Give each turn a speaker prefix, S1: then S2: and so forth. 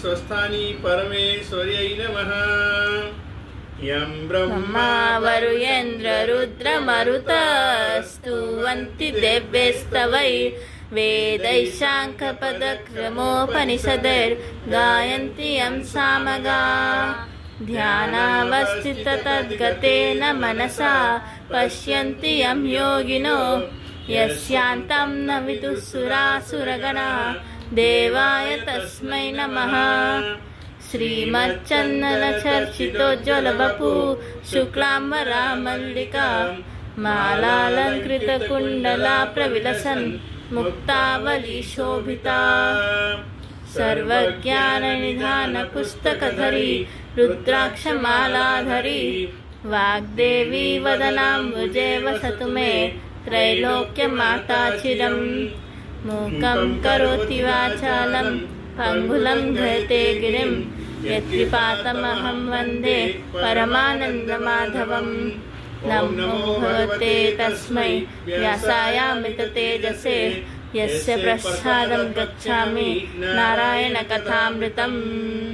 S1: स्वस्थानी परमेश्वर्यै नमः। यं
S2: ब्रह्मा वरुयेन्द्र रुद्रमरुतस्तुवन्ति देव्यैस्तवै वेदैः शाङ्खपदक्रमोपनिषदैर्गायन्ति यं सामगा। ध्यानावस्थिततद्गतेन मनसा पश्यन्ति यं योगिनो यस्यान्तं न विदुः सुरासुरगणा देवाय तस्मै नमः। श्रीमच्चन्दनचर्चितोज्ज्वलवपु शुक्लाम्बरा मल्लिका मालालङ्कृतकुण्डला प्रविलसन् मुक्तावली शोभिता। सर्वज्ञाननिधानपुस्तकधरी रुद्राक्षमालाधरी वाग्देवी वदनाम्बुजे वसतु मे त्रैलोक्यमाता चिरम्। मूकं करोति वाचालं पङ्गुलं धयते गिरिं यत्कृपातमहं वन्दे परमानन्दमाधवम्। नमो भगवते तस्मै व्यासायामृततेजसे यस्य प्रसादं गच्छामि नारायणकथामृतम्।